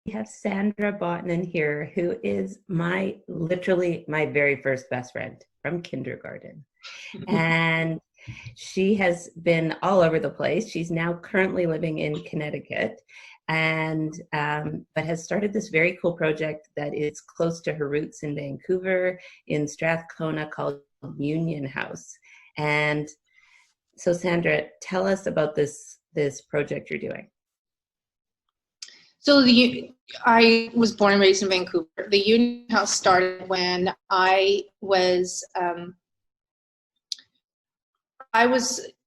have Sandra Botnen here, who is literally my very first best friend from kindergarten. And she has been all over the place. She's now currently living in Connecticut, and but has started this very cool project that is close to her roots in Vancouver, in Strathcona, called Union House. And so, Sandra, tell us about this project you're doing. So I was born and raised in Vancouver. The Union House started when I was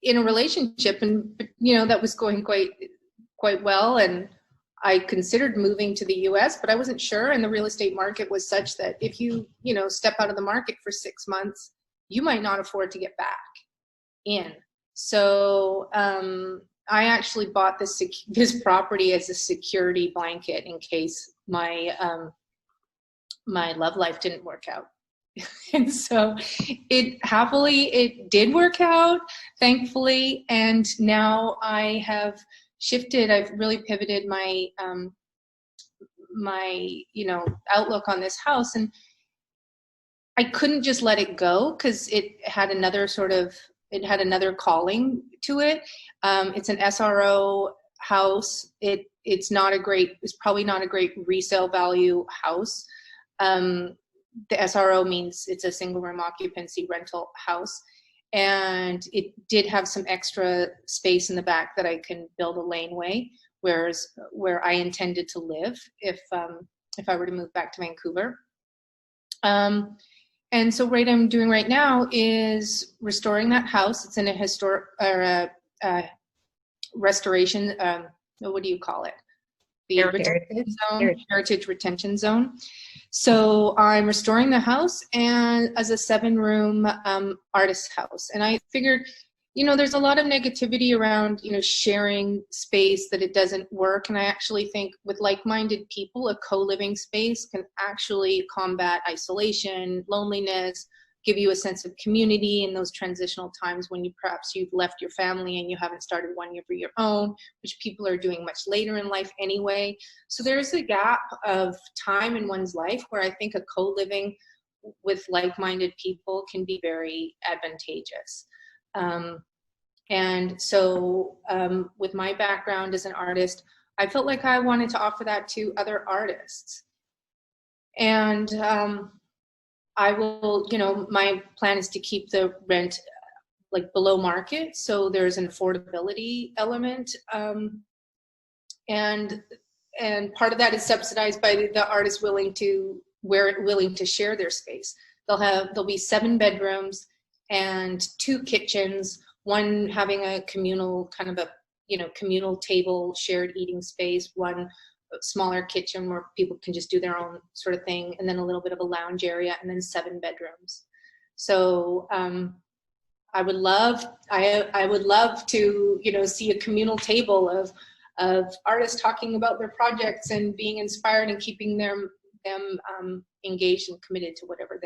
in a relationship, and that was going quite well, and I considered moving to the US, but I wasn't sure, and the real estate market was such that if you step out of the market for 6 months, you might not afford to get back in. So I actually bought this property as a security blanket in case my love life didn't work out. And so it did work out, thankfully. And now I have shifted. I've really pivoted my outlook on this house, and I couldn't just let it go because it had another calling to it. It's an SRO house. It's probably not a great resale value house. The SRO means it's a single room occupancy rental house. And it did have some extra space in the back that I can build a laneway, where I intended to live if I were to move back to Vancouver. And so what I'm doing right now is restoring that house. It's in a historic or a restoration. What do you call it? Heritage retention zone. So I'm restoring the house and as a 7-room artist house. And I figured, there's a lot of negativity around, sharing space, that it doesn't work. And I actually think with like-minded people, a co-living space can actually combat isolation, loneliness, give you a sense of community in those transitional times when you've left your family and you haven't started one for your own, which people are doing much later in life anyway. So there's a gap of time in one's life where I think a co-living with like-minded people can be very advantageous. And so with my background as an artist, I felt like I wanted to offer that to other artists. And I will, my plan is to keep the rent below market, so there's an affordability element, and part of that is subsidized by the artist willing to share their space. There'll be 7 bedrooms and 2 kitchens, one having a communal communal table, shared eating space, one smaller kitchen where people can just do their own sort of thing, and then a little bit of a lounge area, and then 7 bedrooms. So I would love to see a communal table of artists talking about their projects and being inspired and keeping them engaged and committed to whatever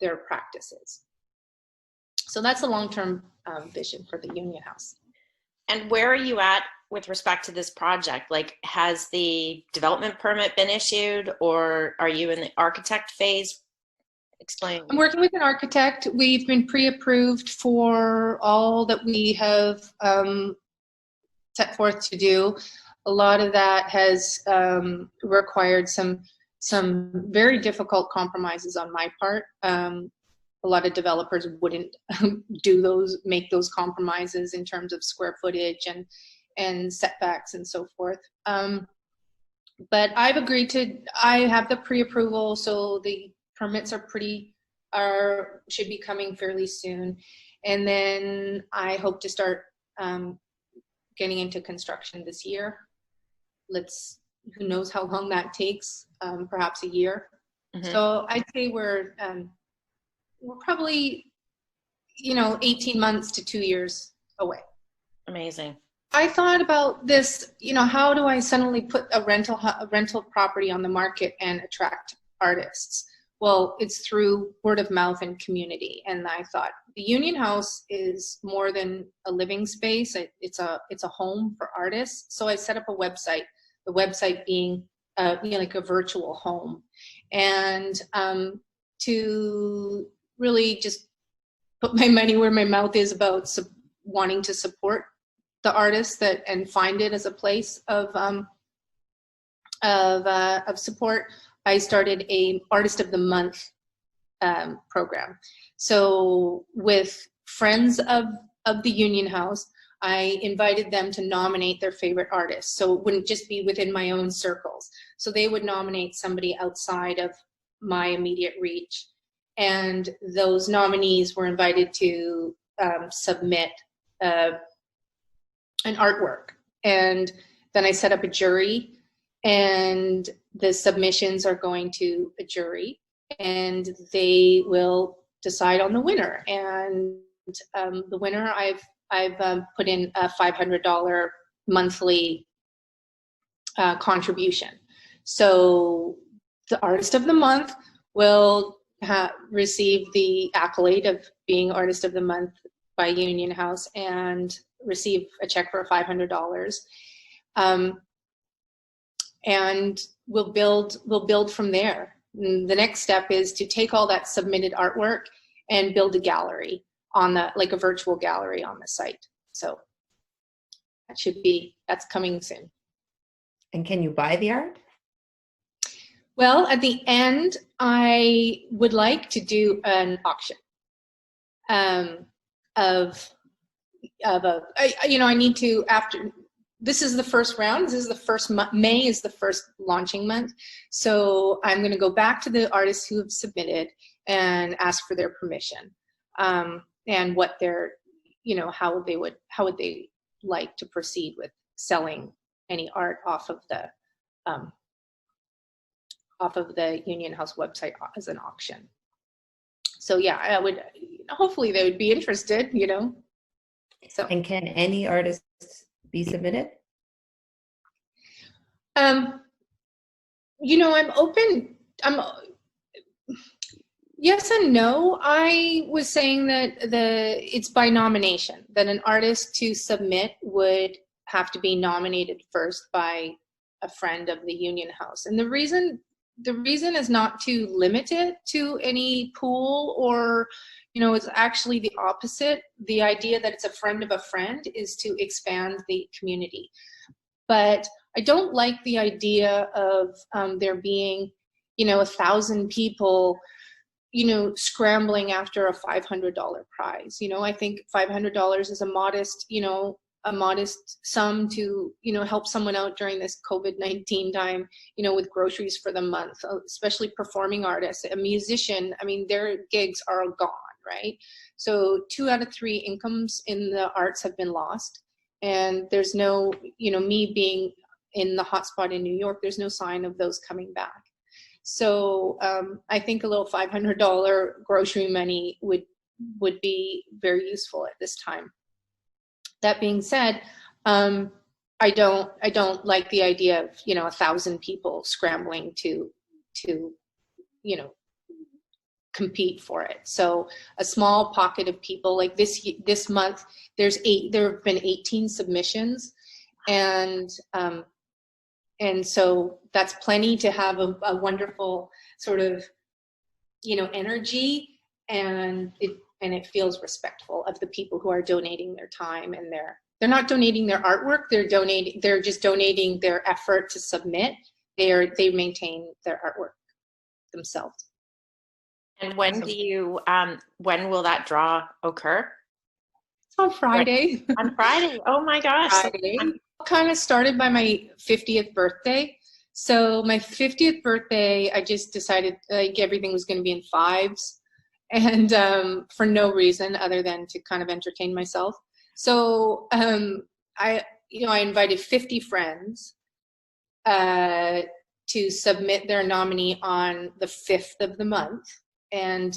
their practice is. So that's a long-term vision for the Union House. And where are you at with respect to this project? Has the development permit been issued, or are you in the architect phase? Explain. I'm working with an architect. We've been pre-approved for all that we have set forth to do. A lot of that has required some very difficult compromises on my part. A lot of developers wouldn't make those compromises in terms of square footage and setbacks and so forth. But I've agreed I have the pre-approval, so the permits should be coming fairly soon. And then I hope to start getting into construction this year. Who knows how long that takes, perhaps a year. Mm-hmm. So I'd say we're probably, 18 months to 2 years away. Amazing. I thought about this, how do I suddenly put a rental property on the market and attract artists? Well, it's through word of mouth and community. And I thought the Union House is more than a living space. It's a home for artists. So I set up a website, the website being like a virtual home, and to really just put my money where my mouth is about wanting to support the artists and find it as a place of support. I started a Artist of the Month program. So with friends of the Union House, I invited them to nominate their favorite artists. So it wouldn't just be within my own circles. So they would nominate somebody outside of my immediate reach. And those nominees were invited to submit an artwork. And then I set up a jury, and the submissions are going to a jury, and they will decide on the winner. And the winner, I've put in a $500 monthly contribution. So the Artist of the Month will receive the accolade of being Artist of the Month by Union House and receive a check for $500. And we'll build from there. And the next step is to take all that submitted artwork and build a gallery like a virtual gallery on the site. So that's coming soon. And can you buy the art? Well, at the end, I would like to do an auction I need to, this is the first round. This is the first month. May is the first launching month. So I'm going to go back to the artists who have submitted and ask for their permission, and what their, how would they like to proceed with selling any art off of the Union House website as an auction. So yeah, I would, hopefully they would be interested, So. And can any artist be submitted? I'm open. Yes and no. I was saying that it's by nomination, that an artist to submit would have to be nominated first by a friend of the Union House. And the reason is not to limit it to any pool or, it's actually the opposite. The idea that it's a friend of a friend is to expand the community. But I don't like the idea of there being, 1,000 people, scrambling after a $500 prize. I think $500 is a modest sum to, help someone out during this COVID-19 time, with groceries for the month, especially performing artists. A musician, their gigs are gone, right? So 2 out of 3 incomes in the arts have been lost. And there's no, me being in the hotspot in New York, there's no sign of those coming back. So I think a little $500 grocery money would be very useful at this time. That being said, I don't like the idea of 1,000 people scrambling to compete for it. So a small pocket of people, like this month, there have been 18 submissions, and so that's plenty to have a wonderful sort of energy, and it feels respectful of the people who are donating their time, and they're not donating their artwork, they're just donating their effort to submit. They maintain their artwork themselves. And when will that draw occur? It's on Friday. On Friday. Oh my gosh. Friday. Kind of started by my 50th birthday. So my 50th birthday, I just decided like everything was going to be in 5s, and for no reason other than to kind of entertain myself. So I invited 50 friends to submit their nominee on the 5th of the month, and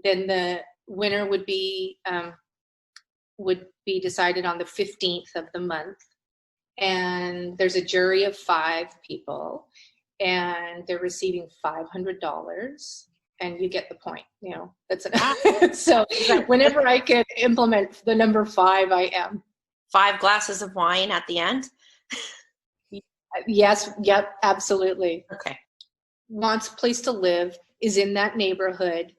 then the winner would be decided on the 15th of the month. And there's a jury of 5 people, and they're receiving $500. And you get the point, that's enough. So whenever I can implement the number 5, I am. 5 glasses of wine at the end. Yes, yep, absolutely. Okay. Wants a place to live, is in that neighborhood,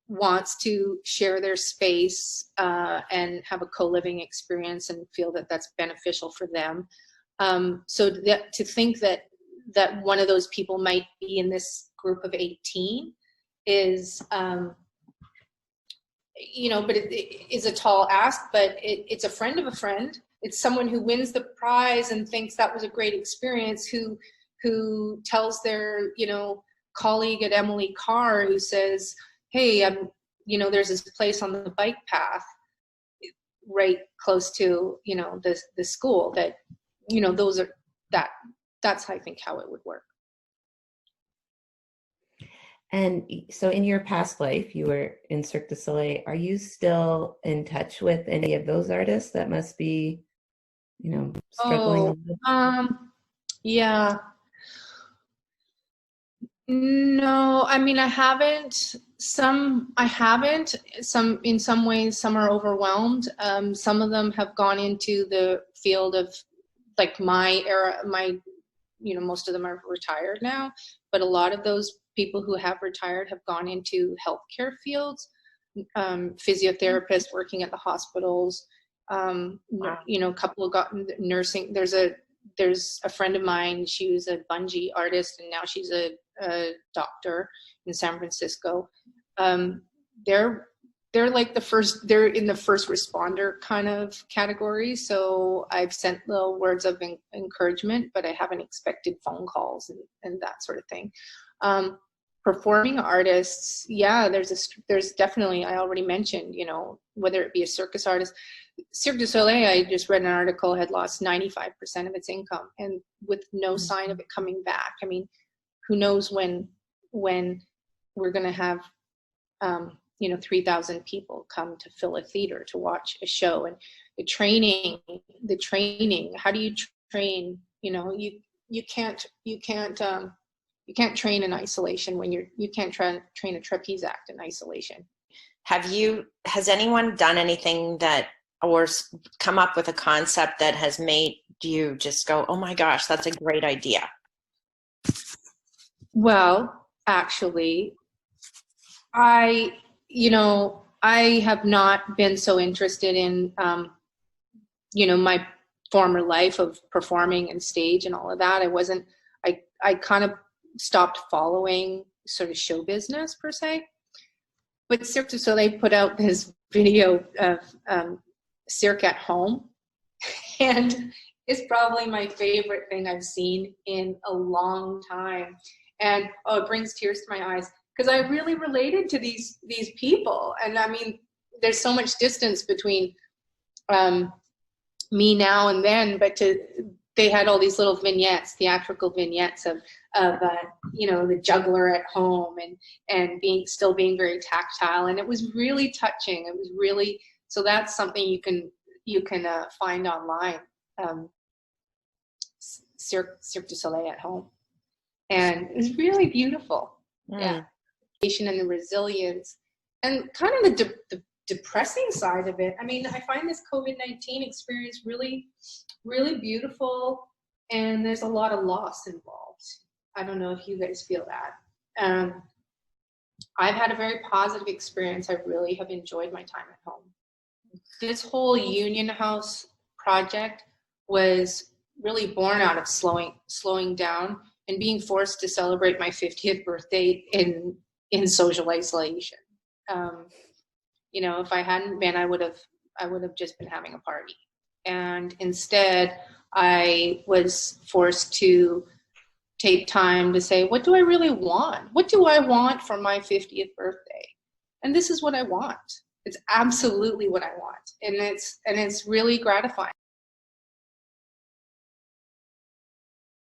wants to share their space and have a co-living experience and feel that that's beneficial for them. So that, to think that one of those people might be in this group of 18 is, you know, but it is a tall ask, but it's a friend of a friend. It's someone who wins the prize and thinks that was a great experience, who tells their, you know, colleague at Emily Carr, who says, hey, you know, there's this place on the bike path right close to, you know, the school that, you know, those are, that's I think how it would work. And so in your past life, you were in Cirque du Soleil. Are you still in touch with any of those artists that must be, you know, struggling? Yeah. No, I mean, I haven't. Some in some ways, some are overwhelmed. Some of them have gone into the field of, like, my era, you know, most of them are retired now, but a lot of those people who have retired have gone into healthcare fields, physiotherapists working at the hospitals, Wow. you know, a couple have gotten nursing. There's a friend of mine, she was a bungee artist and now she's a doctor in San Francisco. They're like they're in the first responder kind of category. So I've sent little words of encouragement, but I haven't expected phone calls and that sort of thing. Performing artists, yeah, there's definitely, I already mentioned, you know, whether it be a circus artist. Cirque du Soleil, I just read an article, had lost 95% of its income, and with no sign of it coming back. I mean, who knows when we're going to have, you know, 3,000 people come to fill a theater to watch a show. And the training, how do you train? You know, you can't train in isolation when you can't train a trapeze act in isolation. Has anyone done anything that, or come up with a concept that has made you just go, oh my gosh, that's a great idea? Well, actually, I have not been so interested in, you know, my former life of performing and stage and all of that. I kind of stopped following sort of show business per se. But Cirque du Soleil put out this video of Cirque at Home, and it's probably my favorite thing I've seen in a long time. And it brings tears to my eyes because I really related to these people. And I mean, there's so much distance between me now and then, but they had all these little vignettes, theatrical vignettes of you know, the juggler at home and still being very tactile, and it was really touching. It was really, so that's something you can find online, Cirque du Soleil at Home, and it was really beautiful. Yeah, and the resilience, and kind of the depressing side of it. I mean, I find this COVID-19 experience really, really beautiful, and there's a lot of loss involved. I don't know if you guys feel that. I've had a very positive experience. I really have enjoyed my time at home. This whole Union House project was really born out of slowing down and being forced to celebrate my 50th birthday in social isolation. You know, if I hadn't been, I would have just been having a party. And instead, I was forced to take time to say, what do I really want? What do I want for my 50th birthday? And this is what I want. It's absolutely what I want. And it's really gratifying.